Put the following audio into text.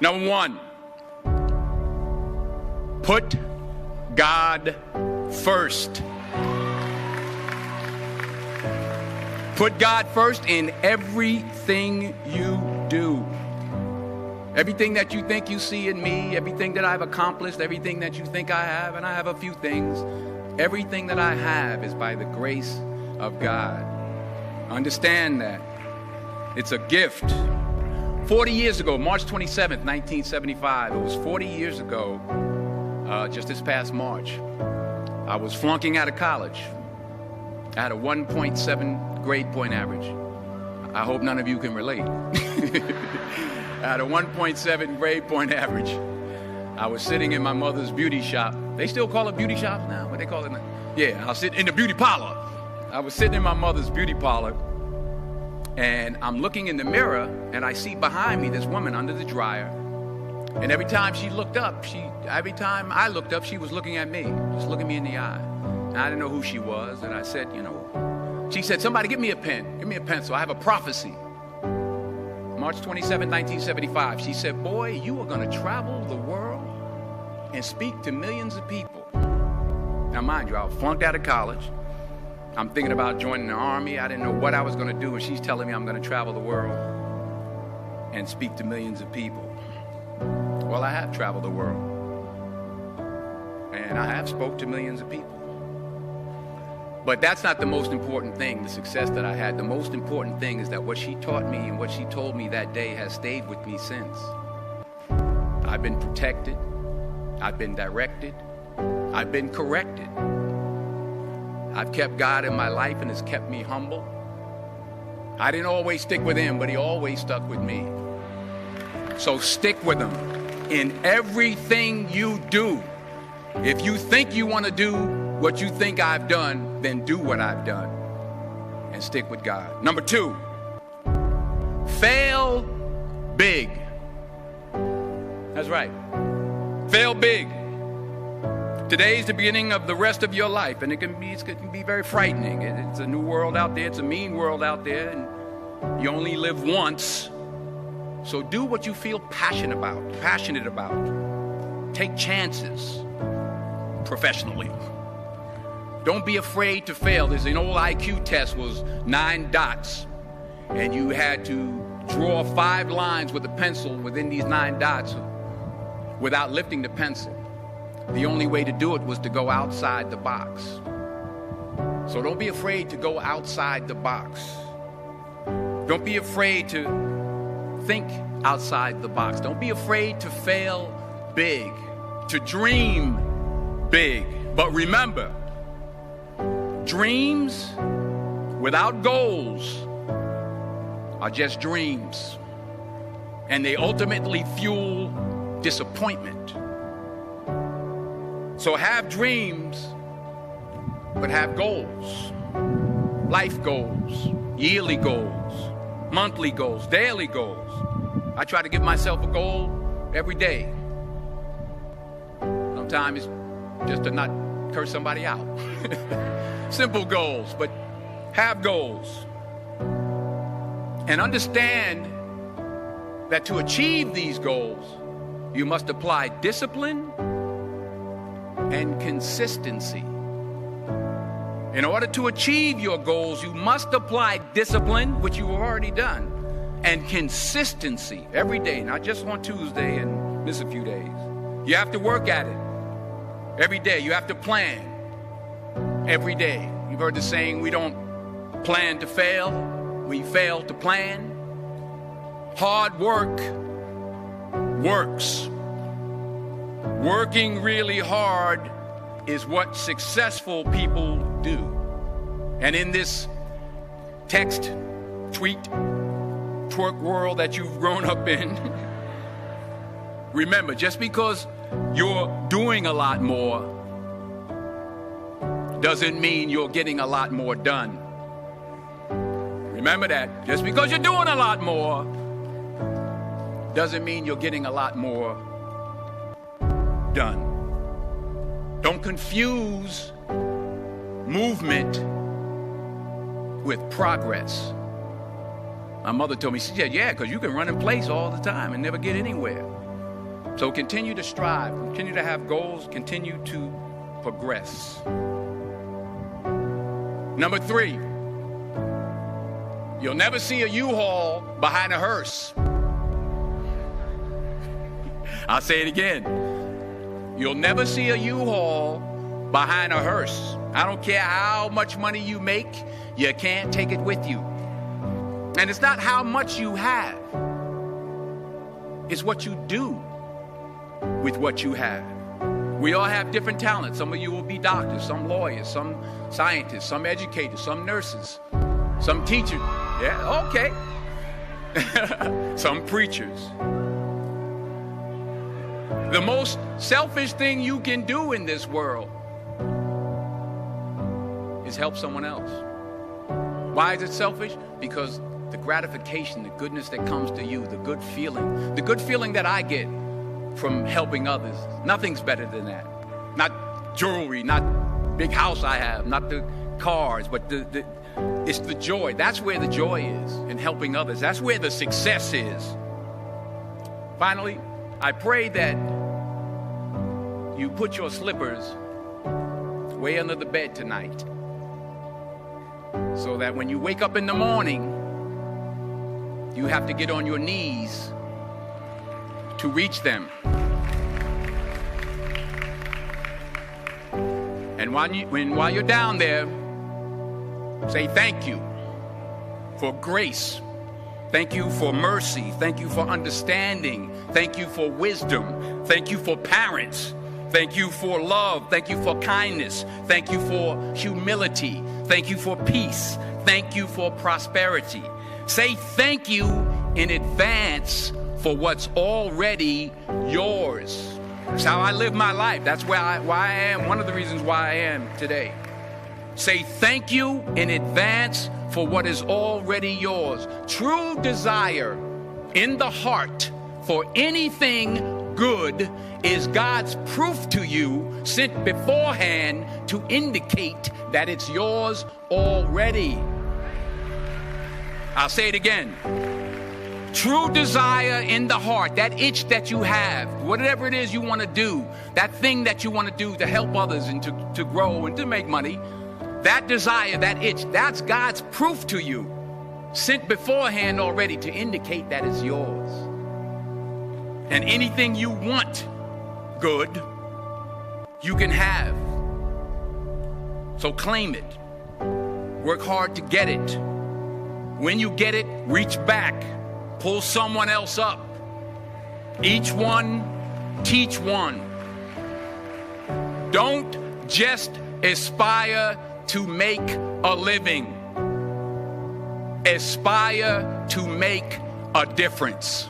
Number one, put God first. Put God first in everything you do. Everything that you think you see in me, everything that I've accomplished, everything that you think I have, and I have a few things, everything that I have is by the grace of God. Understand that. It's a gift. 40 years ago, March 27th, 1975, it was 40 years ago, just this past March, I was flunking out of college. I had a 1.7 grade point average. I hope none of you can relate. I had a 1.7 grade point average. I was sitting in my mother's beauty shop. They still call it beauty shops now? What they call it now? Yeah, I was sitting in the beauty parlor. I was sitting in my mother's beauty parlor, and I'm looking in the mirror, and I see behind me this woman under the dryer. And every time I looked up, she was looking at me, just looking me in the eye. And I didn't know who she was, and I said, she said, somebody give me a pen, give me a pencil. I have a prophecy. March 27, 1975, she said, boy, you are going to travel the world and speak to millions of people. Now, mind you, I was flunked out of college. I'm thinking about joining the army. I didn't know what I was going to do, and she's telling me I'm going to travel the world and speak to millions of people. Well, I have traveled the world, and I have spoke to millions of people. But that's not the most important thing, the success that I had. The most important thing is that what she taught me and what she told me that day has stayed with me since. I've been protected. I've been directed. I've been corrected. I've kept God in my life, and it's kept me humble. I didn't always stick with him, but he always stuck with me. So stick with him in everything you do. If you think you want to do what you think I've done, then do what I've done and stick with God. Number two, fail big. That's right. Fail big. Today's the beginning of the rest of your life, and it can be very frightening. It's a new world out there. It's a mean world out there, and you only live once. So do what you feel passionate about. Take chances professionally. Don't be afraid to fail. There's an old IQ test, was 9 dots, and you had to draw 5 lines with a pencil within these 9 dots without lifting the pencil. The only way to do it was to go outside the box. So don't be afraid to go outside the box. Don't be afraid to think outside the box. Don't be afraid to fail big, to dream big. But remember, dreams without goals are just dreams, and they ultimately fuel disappointment. So have dreams, but have goals. Life goals, yearly goals, monthly goals, daily goals. I try to give myself a goal every day. Sometimes it's just to not curse somebody out. Simple goals, but have goals. And understand that to achieve these goals, you must apply discipline and consistency. In order to achieve your goals, you must apply discipline, which you have already done, and consistency every day, not just on Tuesday and miss a few days. You have to work at it every day. You have to plan every day. You've heard the saying, we don't plan to fail, we fail to plan. Hard work works. Working really hard is what successful people do. And in this text, tweet, twerk world that you've grown up in, remember, just because you're doing a lot more doesn't mean you're getting a lot more done. Remember that. Just because you're doing a lot more doesn't mean you're getting a lot more done. Don't confuse movement with progress. My mother told me, she said, yeah, because you can run in place all the time and never get anywhere. So continue to strive, continue to have goals, continue to progress. Number 3, you'll never see a U-Haul behind a hearse. I'll say it again. You'll never see a U-Haul behind a hearse. I don't care how much money you make, you can't take it with you. And it's not how much you have. It's what you do with what you have. We all have different talents. Some of you will be doctors, some lawyers, some scientists, some educators, some nurses, some teachers. Yeah, okay. Some preachers. The most selfish thing you can do in this world is help someone else. Why is it selfish? Because the gratification, the goodness that comes to you, the good feeling that I get from helping others, nothing's better than that. Not jewelry, not big house I have, not the cars, but it's the joy. That's where the joy is, in helping others. That's where the success is. Finally, I pray that you put your slippers way under the bed tonight, so that when you wake up in the morning, you have to get on your knees to reach them. And while you're down there, say thank you for grace. Thank you for mercy. Thank you for understanding. Thank you for wisdom. Thank you for parents. Thank you for love. Thank you for kindness. Thank you for humility. Thank you for peace. Thank you for prosperity. Say thank you in advance for what's already yours. That's how I live my life. That's why I am. One of the reasons why I am today. Say thank you in advance for what is already yours. True desire in the heart for anything good is God's proof to you, sent beforehand to indicate that it's yours already. I'll say it again. True desire in the heart, that itch that you have, whatever it is you want to do, that thing that you want to do to help others and to grow and to make money, that desire, that itch, that's God's proof to you, sent beforehand already to indicate that it's yours. And anything you want good, you can have. So claim it. Work hard to get it. When you get it, reach back. Pull someone else up. Each one, teach one. Don't just aspire to make a living. Aspire to make a difference.